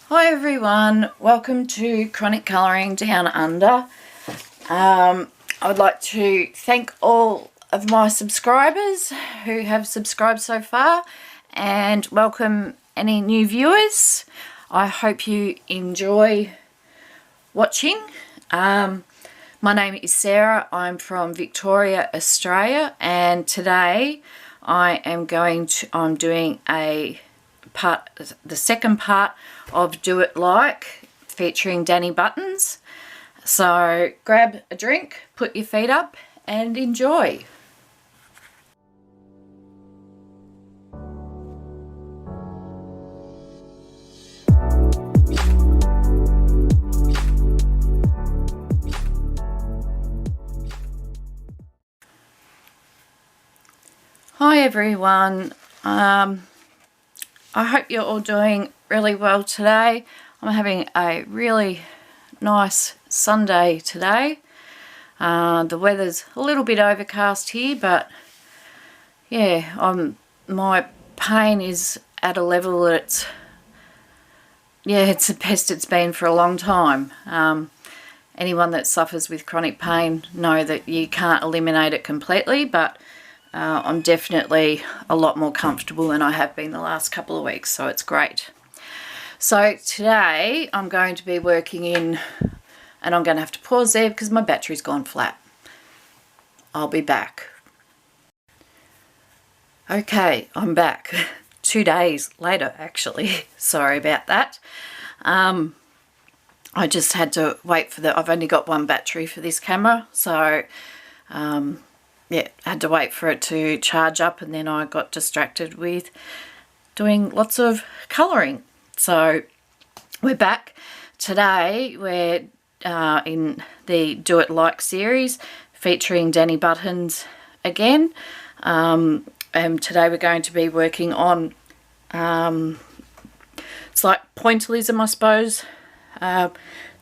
Hi everyone, welcome to Chronic Colouring Down Under. I would like to thank all of my subscribers who have subscribed so far and welcome any new viewers. I hope you enjoy watching. My name is Sarah, I'm from Victoria, Australia, and today I'm doing the second part of Do It Like featuring Dani Buttons. So grab a drink, put your feet up and enjoy. Hi everyone, I hope you're all doing really well today. I'm having a really nice Sunday today. The weather's a little bit overcast here, but yeah, my pain is at a level that it's the best it's been for a long time. Anyone that suffers with chronic pain know that you can't eliminate it completely, but I'm definitely a lot more comfortable than I have been the last couple of weeks, so it's great. So today I'm going to be working in, and I'm going to have to pause there because my battery's gone flat. I'll be back. Okay, I'm back. 2 days later, actually. Sorry about that. I just had to wait for I've only got one battery for this camera, so yeah, had to wait for it to charge up, and then I got distracted with doing lots of colouring. So we're back. Today we're in the Do It Like series featuring Dani Buttons again. And today we're going to be working on, it's like pointillism, I suppose,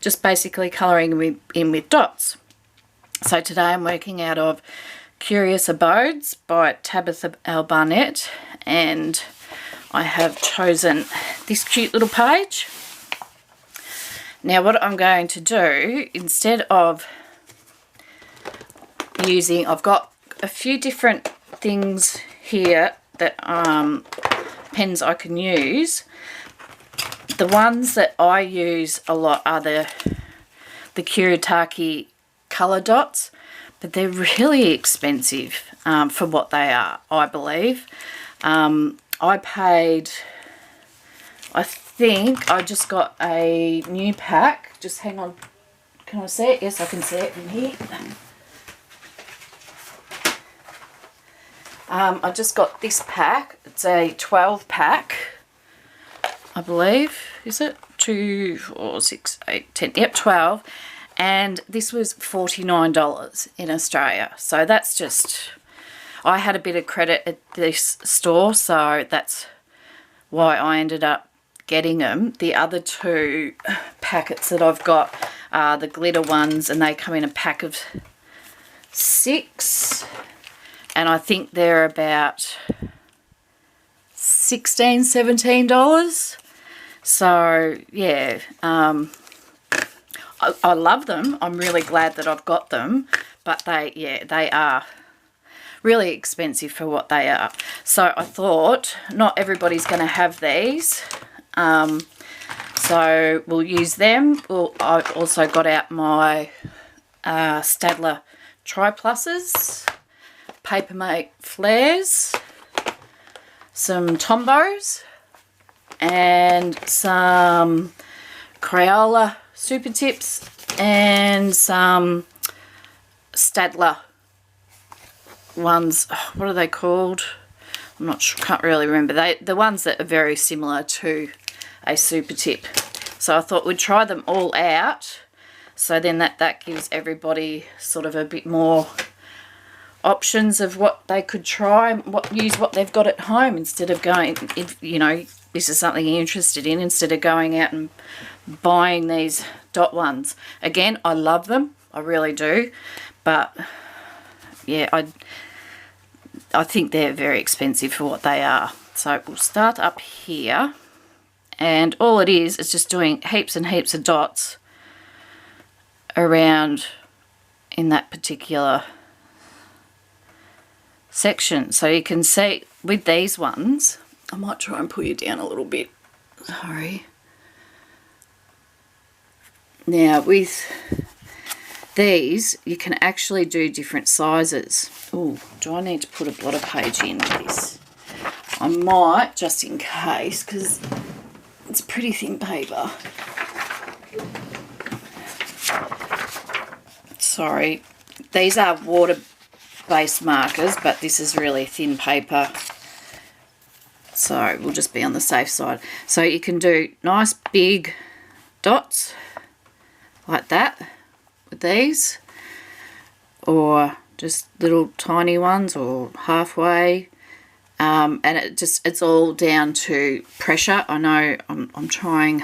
just basically colouring in with dots. So today I'm working out of Curious Abodes by Tabitha L. Barnett, and I have chosen this cute little page. Now what I'm going to do, instead of I've got a few different things here that pens I can use. The ones that I use a lot are the Kuretake colour dots, but they're really expensive for what they are, I believe. I paid, I think I just got a new pack. Just hang on, can I see it? Yes, I can see it from here. I just got this pack. It's a 12 pack, I believe. Is it? 2, 4, 6, 8, 10. Yep, 12. And this was $49 in Australia. So that's just, I had a bit of credit at this store, so that's why I ended up getting them. The other 2 packets that I've got are the glitter ones, and they come in a pack of 6. And I think they're about $16, $17. So yeah, I love them. I'm really glad that I've got them, but they are really expensive for what they are. So I thought not everybody's going to have these, so we'll use them. I've also got out my Stader Tri-Pluses, Papermate flares, some Tombows, and some Crayola Super Tips, and some Stader ones. What are they called? I'm not sure, can't really remember. The ones that are very similar to a Super Tip. So I thought we'd try them all out, so then that gives everybody sort of a bit more options of what they could try, use what they've got at home, instead of going, if you know this is something you're interested in, instead of going out and buying these dot ones. Again, I love them, I really do, but yeah, I think they're very expensive for what they are. So we'll start up here, And all it is just doing heaps and heaps of dots around in that particular section. So you can see with these ones, I might try and pull you down a little bit. Sorry. Now with these, you can actually do different sizes. Oh, do I need to put a blotter page in this? I might, just in case, because it's pretty thin paper. Sorry, these are water-based markers, but this is really thin paper, so we'll just be on the safe side. So you can do nice big dots like that with these, or just little tiny ones, or halfway. And it's all down to pressure. I know I'm trying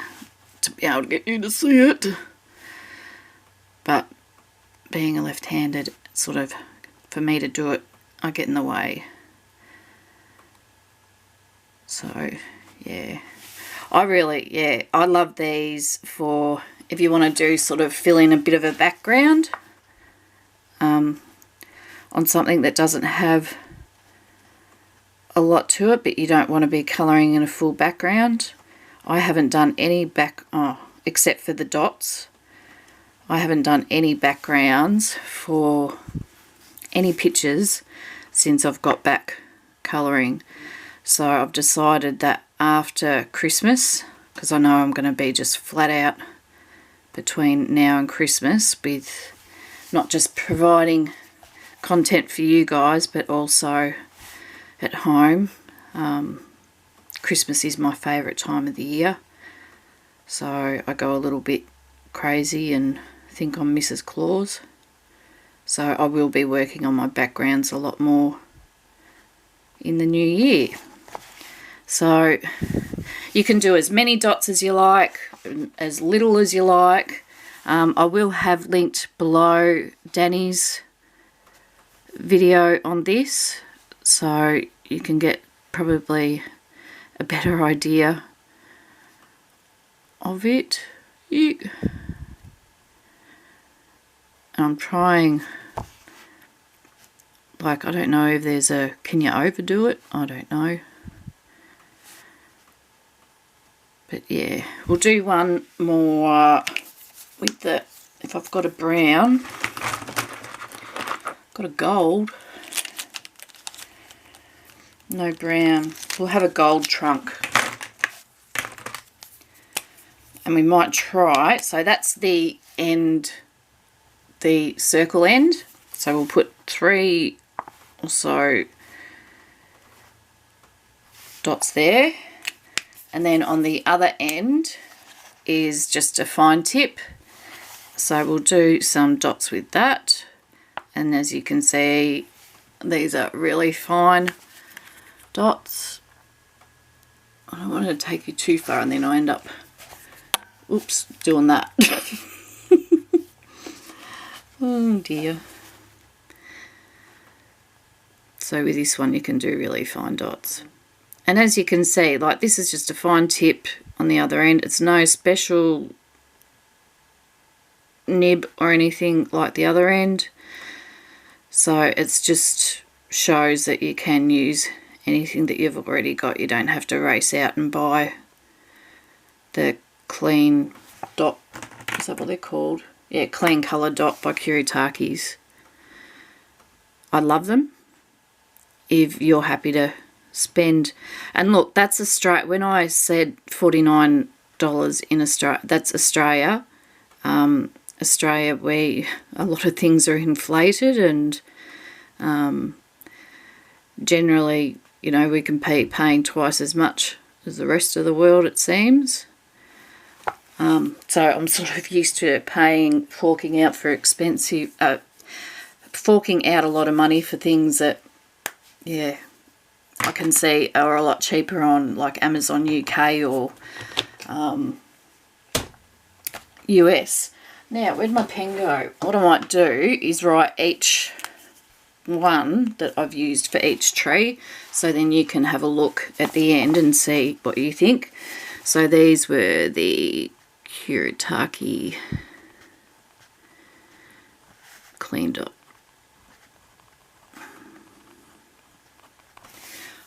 to be able to get you to see it, but being a left-handed, sort of, for me to do it, I get in the way. So yeah, I love these for if you want to do sort of fill in a bit of a background on something that doesn't have a lot to it, but you don't want to be colouring in a full background. I haven't done any except for the dots. I haven't done any backgrounds for any pictures since I've got back colouring. So I've decided that after Christmas, because I know I'm going to be just flat out between now and Christmas with not just providing content for you guys, but also at home. Christmas is my favourite time of the year, so I go a little bit crazy and think I'm Mrs. Claus. So I will be working on my backgrounds a lot more in the new year. So you can do as many dots as you like, as little as you like. I will have linked below Dani's video on this, so you can get probably a better idea of it. I'm trying, like, I don't know if there's a, can you overdo it? I don't know. But yeah, we'll do one more with the, if I've got a brown, got a gold, no brown, we'll have a gold trunk. And we might try, so that's the end, the circle end. So we'll put 3 or so dots there. And then on the other end is just a fine tip. So we'll do some dots with that. And as you can see, these are really fine dots. I don't want to take you too far and then I end up, oops, doing that. Oh dear. So with this one you can do really fine dots. And as you can see, like, this is just a fine tip on the other end. It's no special nib or anything like the other end. So it's just shows that you can use anything that you've already got. You don't have to race out and buy the clean dot. Is that what they're called? Yeah, clean colour dot by Kuritakis. I love them. If you're happy to spend, and look, that's Australia. When I said $49 in Australia, that's Australia. Australia, where a lot of things are inflated, and generally, you know, we can be paying twice as much as the rest of the world, it seems. So I'm sort of used to forking out for expensive, forking out a lot of money for things that, yeah, I can see are a lot cheaper on like Amazon UK or US. Now, where'd my pen go? What I might do is write each one that I've used for each tree, so then you can have a look at the end and see what you think. So these were the Kuretake clean dot.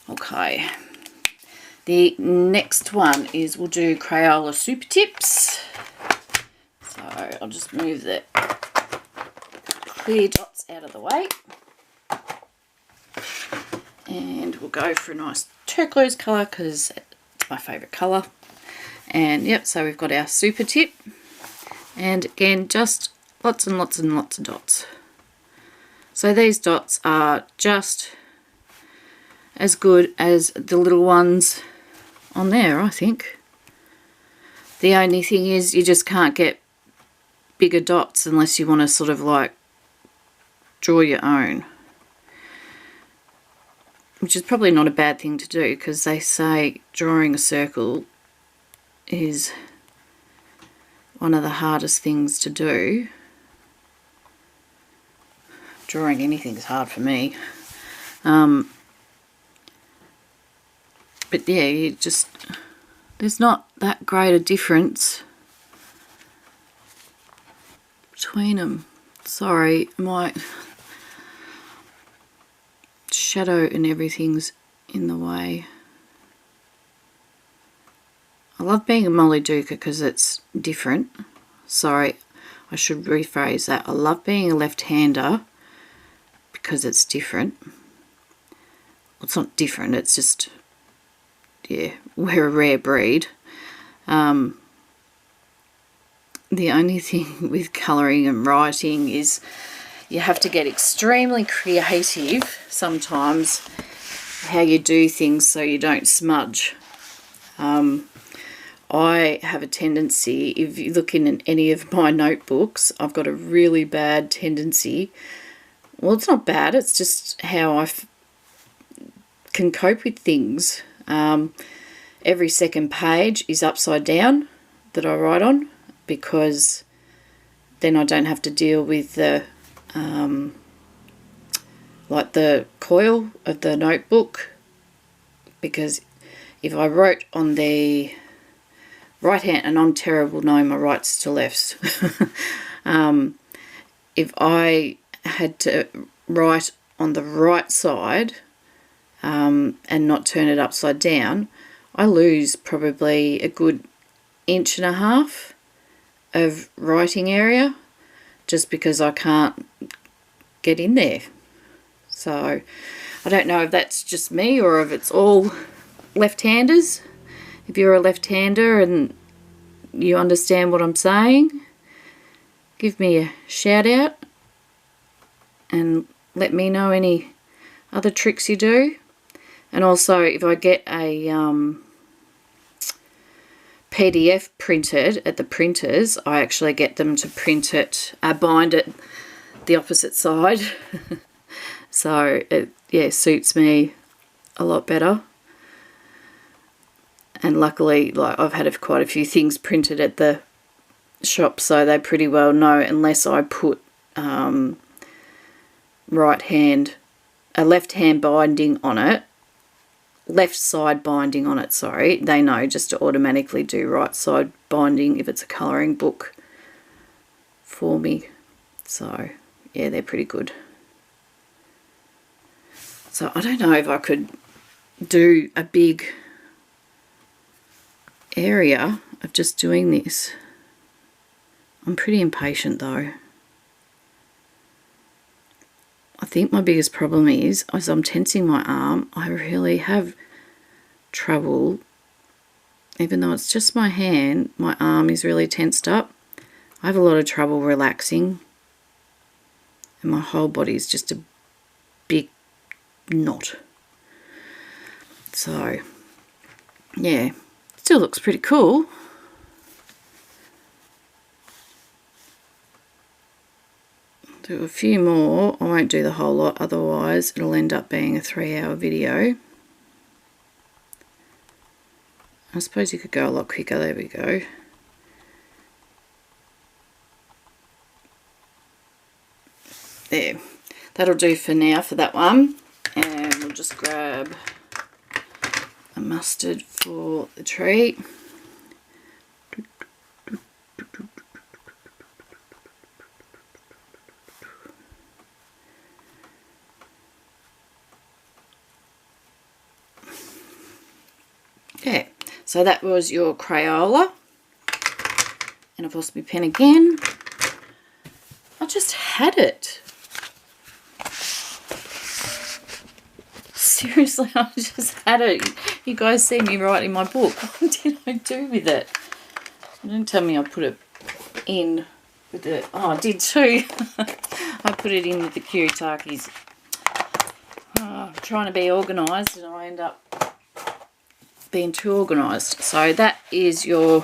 Okay, the next one is we'll do Crayola Super Tips. So I'll just move the clear dots out of the way. And we'll go for a nice turquoise colour because it's my favourite colour. And yep, so we've got our super tip. And again, just lots and lots and lots of dots. So these dots are just as good as the little ones on there, I think. The only thing is you just can't get bigger dots unless you want to sort of like draw your own. Which is probably not a bad thing to do because they say drawing a circle is one of the hardest things to do. Drawing anything is hard for me. But yeah, you just, there's not that great a difference between them. Sorry, my shadow and everything's in the way. I love being a Molly Duca because it's different. Sorry, I should rephrase that. I love being a left-hander because it's different. Well, it's not different, it's just, yeah, we're a rare breed. The only thing with colouring and writing is you have to get extremely creative sometimes how you do things so you don't smudge. I have a tendency, if you look in any of my notebooks, I've got a really bad tendency. Well, it's not bad, it's just how I can cope with things. Every second page is upside down that I write on because then I don't have to deal with the like the coil of the notebook, because if I wrote on the right hand, and I'm terrible knowing my rights to lefts, if I had to write on the right side and not turn it upside down, I lose probably a good 1.5 inches of writing area just because I can't get in there. So I don't know if that's just me or if it's all left-handers. If you're a left-hander and you understand what I'm saying, give me a shout out and let me know any other tricks you do. And also, if I get a PDF printed at the printers, I actually get them to print it, bind it the opposite side. So it, yeah, suits me a lot better. And luckily, like, I've had quite a few things printed at the shop, so they pretty well know, unless I put left hand binding on it, left side binding on it, sorry, they know just to automatically do right side binding if it's a colouring book for me. So yeah, they're pretty good. So I don't know if I could do a big area of just doing this. I'm pretty impatient though. I think my biggest problem is, as I'm tensing my arm, I really have trouble, even though it's just my hand, my arm is really tensed up. I have a lot of trouble relaxing, and my whole body is just a big knot. So yeah, still looks pretty cool. Do a few more. I won't do the whole lot, otherwise it'll end up being a 3-hour video. I suppose you could go a lot quicker. There we go. There. That'll do for now for that one. And we'll just grab a mustard for the tree. So that was your Crayola. And I've lost my pen again. I just had it. Seriously, I just had it. You guys see me writing my book. What did I do with it? Don't tell me I put it in with the... Oh, I did too. I put it in with the Kiritakis. I'm trying to be organised and I end up being too organised. So that is the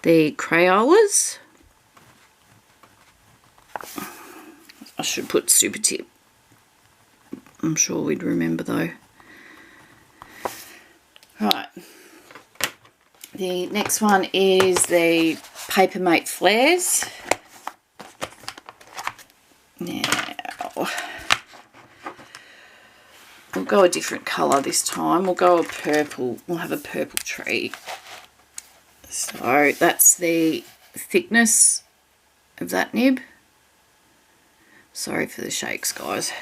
Crayolas. I should put Super Tip. I'm sure we'd remember though. Right. The next one is the Papermate Flares. Now, we'll go a different colour this time. We'll go a purple. We'll have a purple tree. So that's the thickness of that nib. Sorry for the shakes, guys.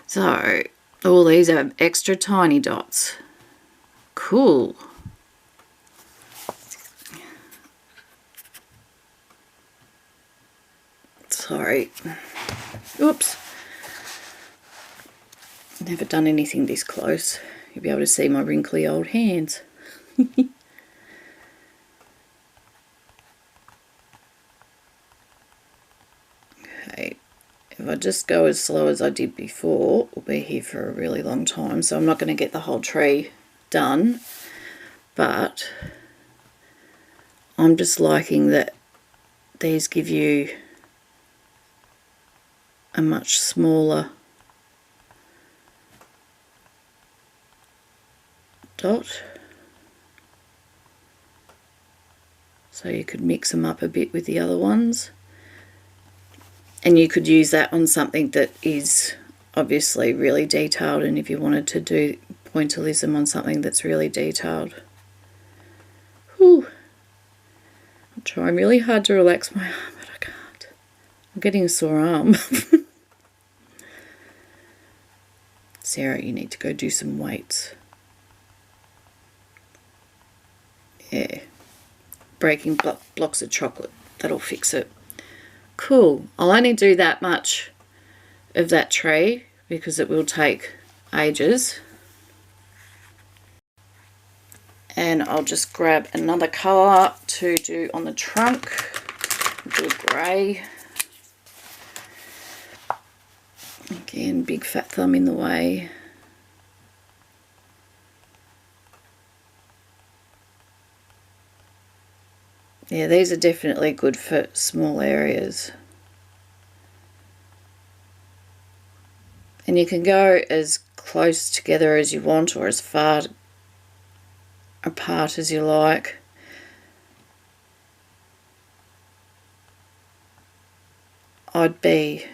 So all these are extra tiny dots. Cool. Sorry. Oops. Never done anything this close. You'll be able to see my wrinkly old hands. Okay. If I just go as slow as I did before, we'll be here for a really long time. So I'm not going to get the whole tree done. But I'm just liking that these give you a much smaller dot. So you could mix them up a bit with the other ones. And you could use that on something that is obviously really detailed, and if you wanted to do pointillism on something that's really detailed. Whew. I'm trying really hard to relax my arm, but I can't. I'm getting a sore arm. Sarah, you need to go do some weights. Yeah. Breaking blocks of chocolate. That'll fix it. Cool. I'll only do that much of that tree because it will take ages. And I'll just grab another colour to do on the trunk. Do grey. Again, big fat thumb in the way. Yeah, these are definitely good for small areas. And you can go as close together as you want or as far apart as you like. I'd be...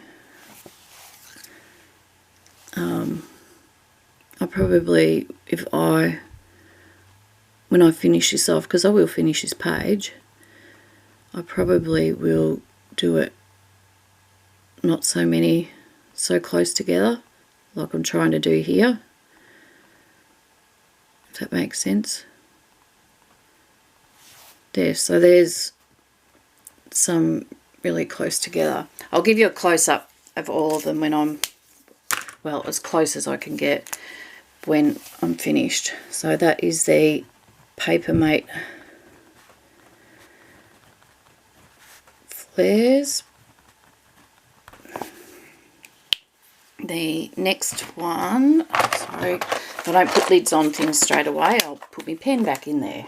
I probably, when I finish this off, because I will finish this page, I probably will do it not so close together like I'm trying to do here, if that makes sense. There, so there's some really close together. I'll give you a close-up of all of them when I'm, well, as close as I can get when I'm finished. So that is the Papermate Flares. The next one, sorry, if I don't put lids on things straight away, I'll put my pen back in there.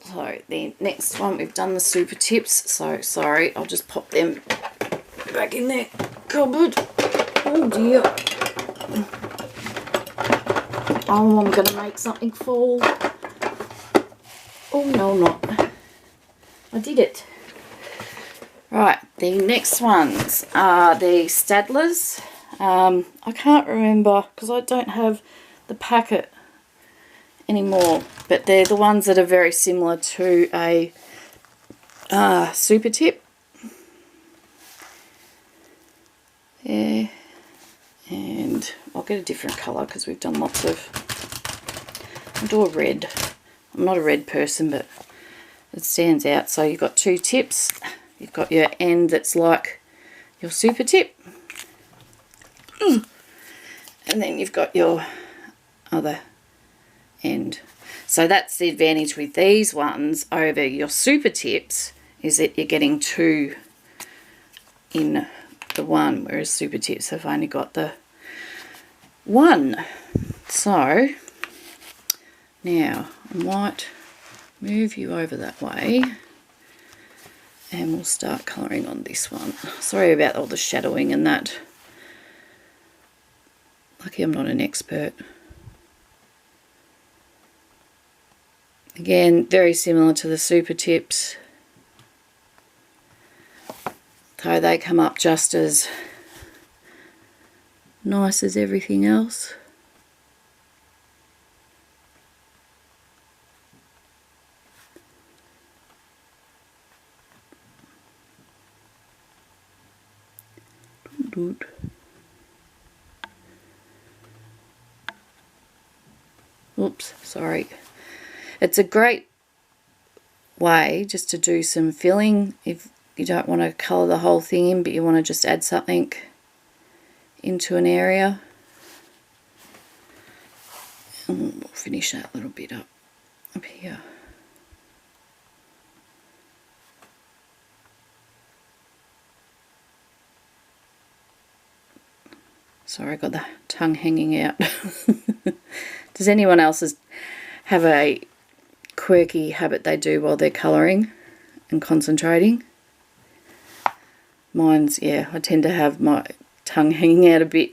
So the next one, we've done the Super Tips, so sorry, I'll just pop them back in there cupboard. Oh dear. Oh, I'm going to make something fall. Oh, no, I'm not. I did it. Right, the next ones are the Stadlers. I can't remember because I don't have the packet anymore, but they're the ones that are very similar to a Super Tip. Yeah. And I'll get a different colour because we've done lots of I'll do a red. I'm not a red person, but it stands out. So you've got 2 tips. You've got your end that's like your super tip. And then you've got your other end. So that's the advantage with these ones over your super tips, is that you're getting 2 in the one, whereas super tips have only got the 1. So now I might move you over that way and we'll start colouring on this one. Sorry about all the shadowing and that. Lucky I'm not an expert. Again, very similar to the super tips, so they come up just as nice as everything else. Oops, sorry. It's a great way just to do some filling if you don't want to colour the whole thing in, but you want to just add something into an area. And we'll finish that little bit up here. Sorry, I got the tongue hanging out. Does anyone else have a quirky habit they do while they're colouring and concentrating? Mine's, yeah, I tend to have my tongue hanging out a bit.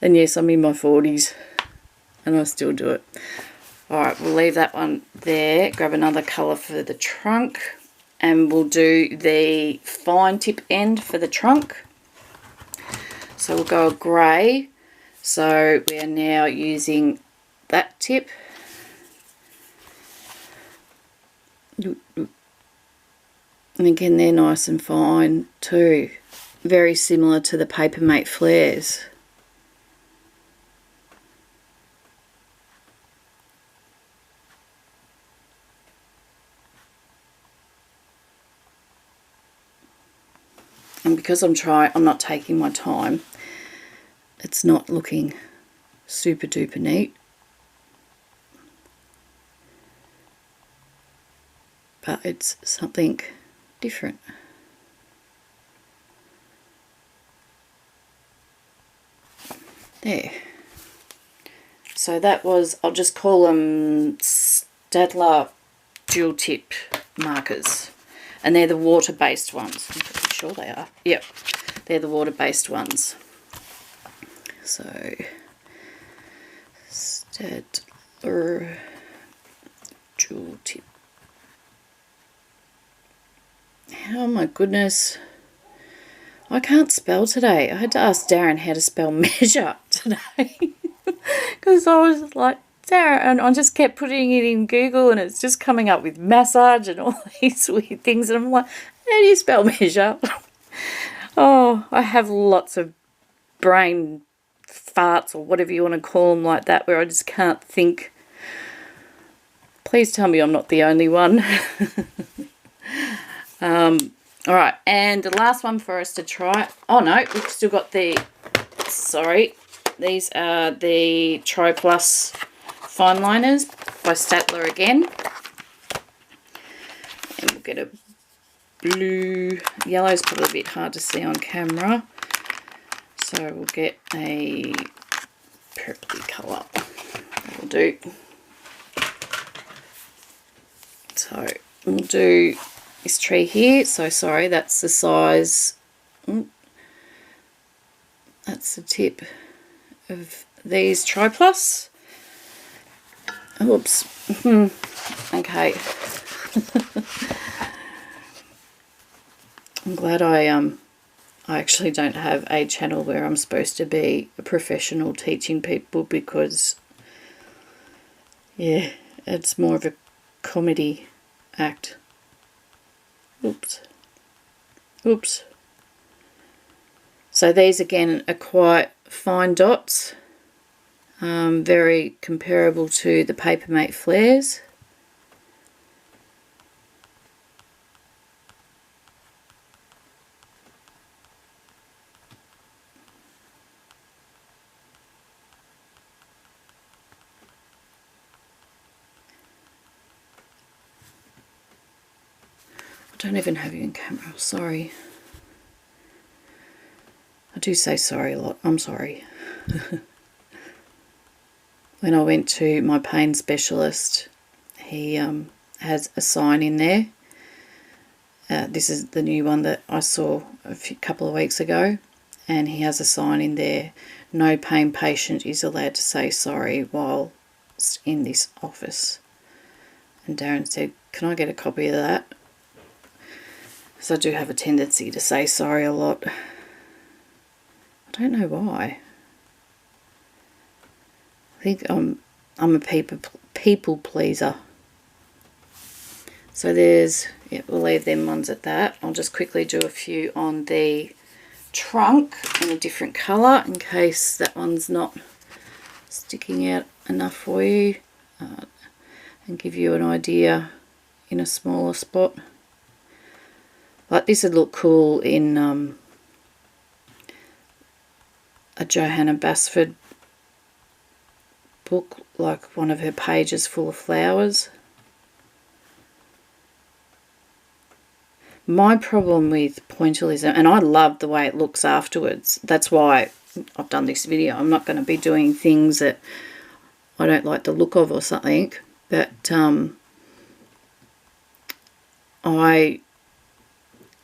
And yes, I'm in my 40s and I still do it. Alright, we'll leave that one there. Grab another colour for the trunk and we'll do the fine tip end for the trunk. So we'll go a grey. So we are now using that tip. And again, they're nice and fine too. Very similar to the Papermate flares. And because I'm not taking my time, it's not looking super duper neat. But it's something different. There. So that was, I'll just call them Stader dual tip markers. And they're the water-based ones. I'm pretty sure they are. Yep, they're the water-based ones. So, Stader dual tip. Oh my goodness. I can't spell today. I had to ask Darren how to spell measure today. Because I was like, Sara, and I just kept putting it in Google and it's just coming up with massage and all these weird things. And I'm like, how do you spell measure? Oh, I have lots of brain farts or whatever you want to call them like that where I just can't think. Please tell me I'm not the only one. All right, and the last one for us to try. Oh no, we've still got the, sorry, these are the Tro Plus fine liners by Stader again. And we'll get a blue, yellow's probably a bit hard to see on camera. So we'll get a purpley colour. That'll do. So we'll do this tree here. So sorry, that's the size. That's the tip of these Tro Plus. Oops. Okay. I'm glad I actually don't have a channel where I'm supposed to be a professional teaching people, because yeah, it's more of a comedy act. Oops. Oops. So these again are quite fine dots. very comparable to the Papermate Flares. I don't even have you in camera, sorry. I do say sorry a lot, I'm sorry. When I went to my pain specialist, he has a sign in there. This is the new one that I saw a couple of weeks ago, and he has a sign in there, no pain patient is allowed to say sorry while in this office. And Darren said, can I get a copy of that? Because I do have a tendency to say sorry a lot. I don't know why. I think I'm a people pleaser. So there's, yeah, we'll leave them ones at that. I'll just quickly do a few on the trunk in a different colour in case that one's not sticking out enough for you, and give you an idea in a smaller spot. Like this would look cool in a Johanna Basford book, like one of her pages full of flowers. My problem with pointillism, and I love the way it looks afterwards, that's why I've done this video. I'm not going to be doing things that I don't like the look of or something, but I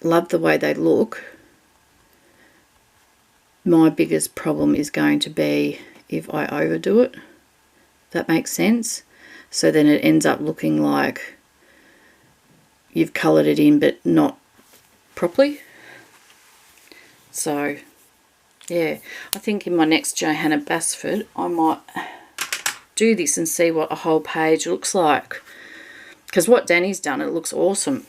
love the way they look. My biggest problem is going to be if I overdo it. That makes sense. So then it ends up looking like you've coloured it in but not properly. So yeah, I think in my next Johanna Basford I might do this and see what a whole page looks like, because what Dani's done, it looks awesome.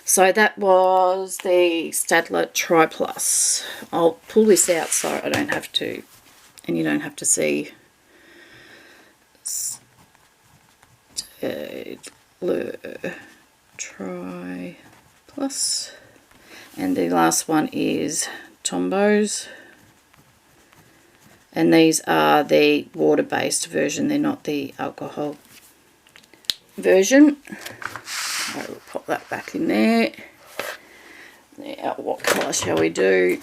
So that was the Stader Tri Plus. I'll pull this out so I don't have to, and you don't have to see. Stader Tri Plus. And the last one is Tombows. And these are the water-based version. They're not the alcohol version. I will pop that back in there. Now, what colour shall we do?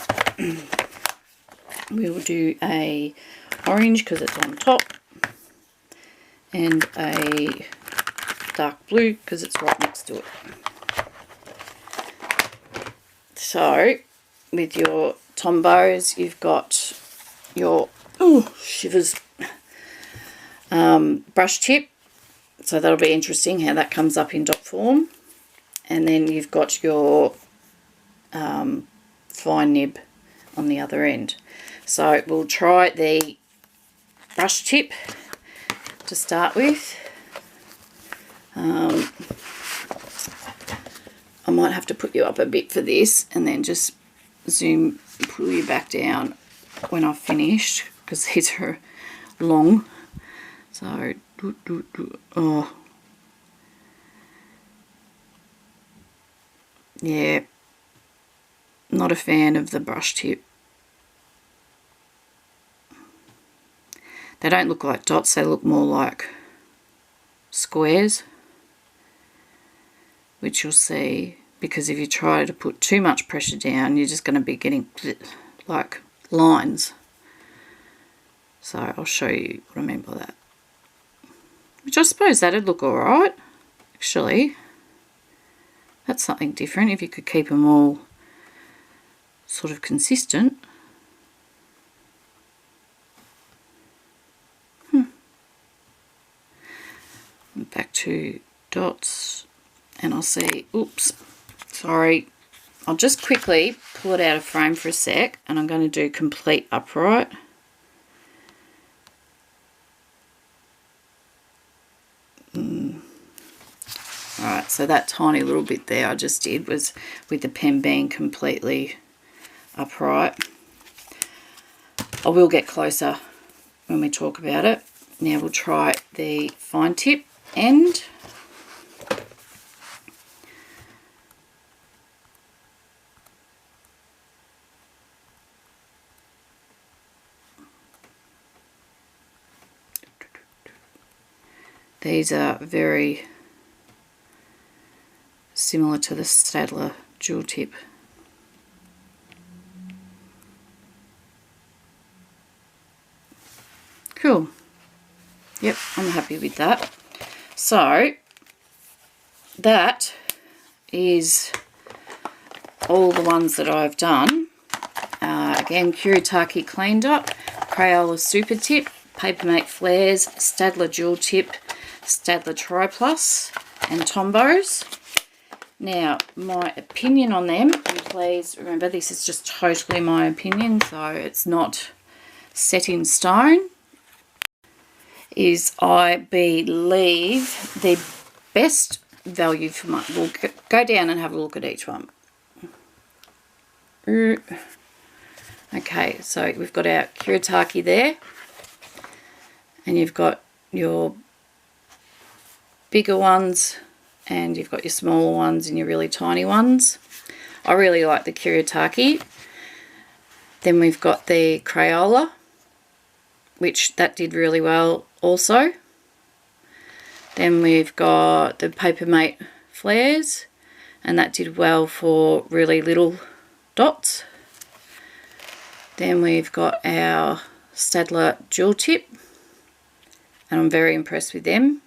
We will do a orange because it's on top, and a dark blue because it's right next to it. So, with your Tombows, you've got your, oh, shivers, brush tip. So that'll be interesting how that comes up in dot form. And then you've got your fine nib on the other end. So we'll try the brush tip to start with. I might have to put you up a bit for this and then just zoom, pull you back down when I've finished, because these are long. So, oh, yeah, not a fan of the brush tip. They don't look like dots, they look more like squares, which you'll see, because if you try to put too much pressure down, you're just going to be getting like lines. So I'll show you what I mean by that. Which I suppose that'd look alright, actually. That's something different, if you could keep them all sort of consistent. Back to dots, and I'll see, oops, sorry. I'll just quickly pull it out of frame for a sec, and I'm going to do complete upright. Alright, so that tiny little bit there I just did was with the pen being completely upright. I will get closer when we talk about it. Now we'll try the fine tip end. These are very similar to the Stader jewel tip. Cool. Yep, I'm happy with that. So that is all the ones that I've done. Again, Kuretake Clean Dot, Crayola Super Tip, Papermate Flares, Stader Jewel Tip, Stader Tri Plus, and Tombows. Now, my opinion on them, and please remember this is just totally my opinion, so it's not set in stone, is I believe the best value for money. We'll go down and have a look at each one. Okay, so we've got our Kuretake there, and you've got your bigger ones, and you've got your smaller ones and your really tiny ones. I really like the Kuretake. Then we've got the Crayola, which that did really well also. Then we've got the Papermate Flares, and that did well for really little dots. Then we've got our Stader Jewel Tip, and I'm very impressed with them.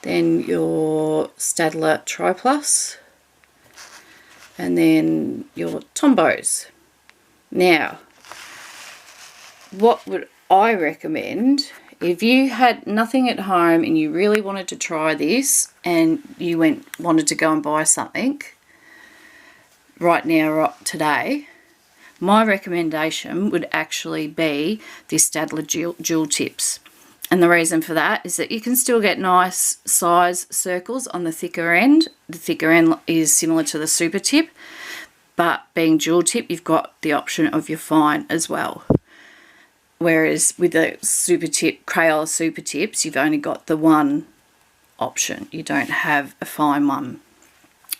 Then your Stader Tri Plus, and then your Tombows. Now, what would I recommend if you had nothing at home and you really wanted to try this and you wanted to go and buy something right now, right today? My recommendation would actually be the Stader Jewel Tips. And the reason for that is that you can still get nice size circles on the thicker end. The thicker end is similar to the Super Tip, but being jewel tip, you've got the option of your fine as well. Whereas with the Super Tip, Crayola Super Tips, you've only got the one option. You don't have a fine one.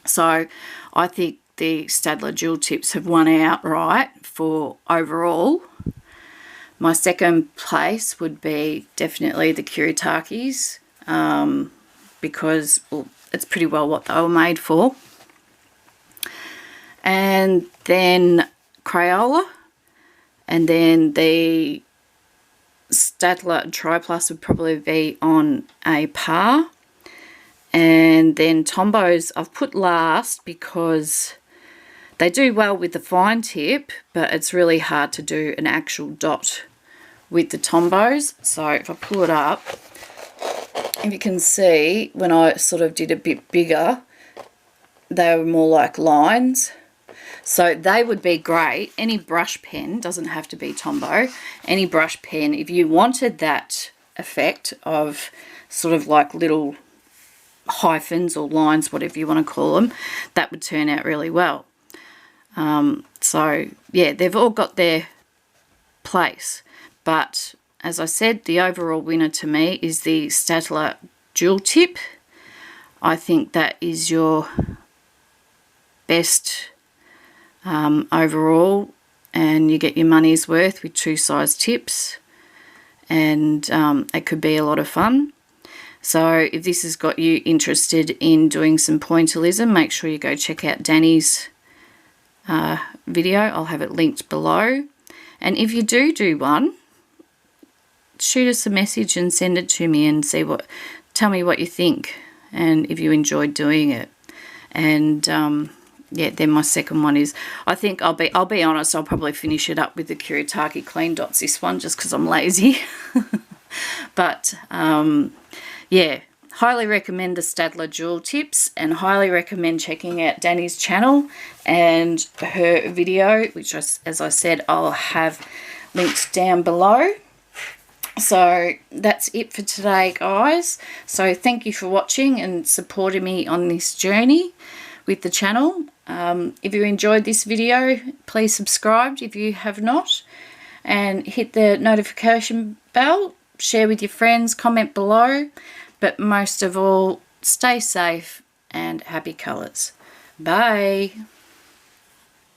So I think the Stader Jewel Tips have won outright for overall. My second place would be definitely the Kuretakes, because, well, it's pretty well what they were made for. And then Crayola, and then the Stader Tri Plus would probably be on a par. And then Tombows I've put last because they do well with the fine tip, but it's really hard to do an actual dot with the Tombows. So if I pull it up, if you can see, when I sort of did a bit bigger, they were more like lines. So they would be great. Any brush pen, doesn't have to be Tombow, any brush pen, if you wanted that effect of sort of like little hyphens or lines, whatever you want to call them, that would turn out really well. So yeah, they've all got their place, but as I said, the overall winner to me is the Stader Jewel Tip. I think that is your best overall, and you get your money's worth with two size tips, and it could be a lot of fun. So if this has got you interested in doing some pointillism, make sure you go check out Dani's video. I'll have it linked below. And if you do one, shoot us a message and send it to me and tell me what you think and if you enjoyed doing it. And yeah, then my second one is, I think I'll be honest, I'll probably finish it up with the Kuretake Clean Dots, this one, just because I'm lazy. But yeah, highly recommend the Stader Jewel Tips, and highly recommend checking out Dani's channel and her video, which, as I said, I'll have linked down below. So that's it for today, guys. So thank you for watching and supporting me on this journey with the channel. If you enjoyed this video, please subscribe if you have not. and hit the notification bell, share with your friends, comment below, but most of all, stay safe and happy colours. Bye.